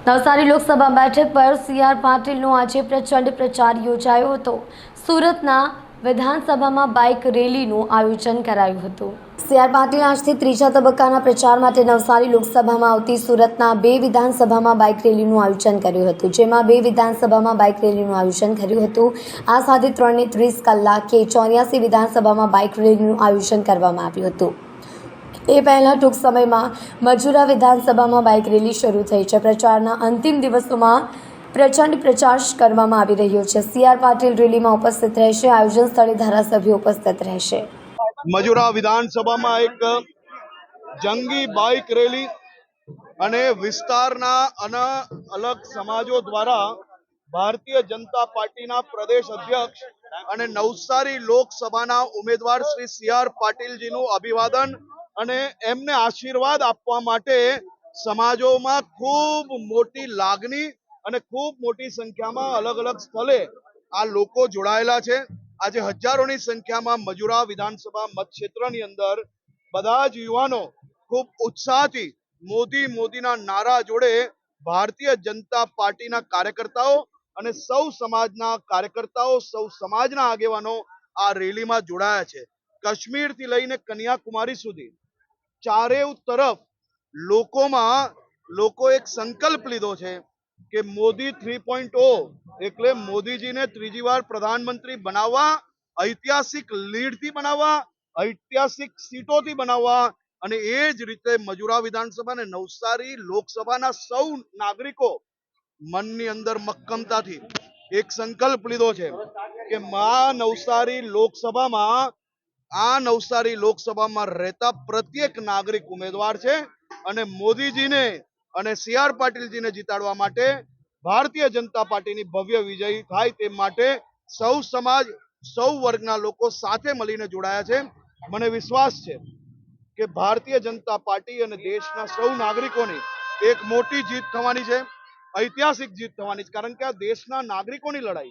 નવસારી લોકસભા બેઠક પર સીઆર પાટીલનો આજે પ્રચંડ પ્રચાર યોજાયો હતો। સુરતના વિધાનસભામાં બાઇક રેલીનું આયોજન કરાયું હતું। સીઆર પાટીલ આજથી ત્રીજા તબક્કાના પ્રચાર માટે નવસારી લોકસભામાં આવતી સુરતના 2 વિધાનસભામાં બાઇક રેલીનું આયોજન કર્યું હતું, જેમાં 2 વિધાનસભામાં બાઇક રેલીનું આયોજન કર્યું હતું। આ સાથે 3:30 કલાકે 84 વિધાનસભામાં બાઇક રેલીનું આયોજન કરવામાં આવ્યું હતું। એ પહેલા ટૂંક સમયમાં મજૂરા વિધાનસભામાં બાઇક રેલી શરૂ થઈ છે। પ્રચારના અંતિમ દિવસોમાં પ્રચંડ પ્રચાર કરવામાં આવી રહ્યો છે। સીઆર પાટીલ રેલીમાં ઉપસ્થિત રહેશે। આયોજન સ્થળે ધારાસભ્યો ઉપસ્થિત રહેશે। મજૂરા વિધાનસભામાં એક જંગી બાઇક રેલી અને વિસ્તારના અલગ સમાજો દ્વારા ભારતીય જનતા પાર્ટીના પ્રદેશ અધ્યક્ષ અને નવસારી લોકસભાના ઉમેદવાર શ્રી સીઆર પાટીલજીનું અભિવાદન અને એમને આશીર્વાદ આપવા માટે સમાજોમાં ખૂબ મોટી લાગણી અને ખૂબ મોટી સંખ્યામાં અલગ અલગ સ્થળે આ લોકો જોડાયેલા છે। આજે હજારોની સંખ્યામાં મજૂરા વિધાનસભા મતક્ષેત્રની અંદર બધા જ યુવાનો ખૂબ ઉત્સાહથી મોદીના નારા જોડે ભારતીય જનતા પાર્ટીના કાર્યકર્તાઓ અને સૌ સમાજના કાર્યકર્તાઓ, સૌ સમાજના આગેવાનો આ રેલીમાં જોડાયા છે। કાશ્મીરથી લઈને કન્યાકુમારી સુધી ચારે તરફ લોકો એક સંકલ્પ લીધો છે કે મોદી 3.0 એટલે મોદીજીને ત્રીજી વાર પ્રધાનમંત્રી બનાવવા, ઐતિહાસિક લીડથી બનાવવા, ઐતિહાસિક સીટોથી બનાવવા અને એ જ રીતે મજૂરા વિધાનસભા અને નવસારી લોકસભાના સૌ નાગરિકો મનની અંદર મક્કમતાથી એક સંકલ્પ લીધો છે કે નવસારી લોકસભામાં રહેતા પ્રત્યેક નાગરિક ઉમેદવાર છે અને મોદીજીને અને સીઆર પાટીલજીને જીતાડવા માટે ભારતીય જનતા પાર્ટીની ભવ્ય વિજય થાય તે માટે સૌ સમાજ, સૌ વર્ગના લોકો સાથે મળીને જોડાયા છે। મને વિશ્વાસ છે કે ભારતીય જનતા પાર્ટી અને દેશના સૌ નાગરિકોની એક મોટી જીત થવાની છે, ઐતિહાસિક જીત થવાની છે, કારણ કે આ દેશના નાગરિકોની લડાઈ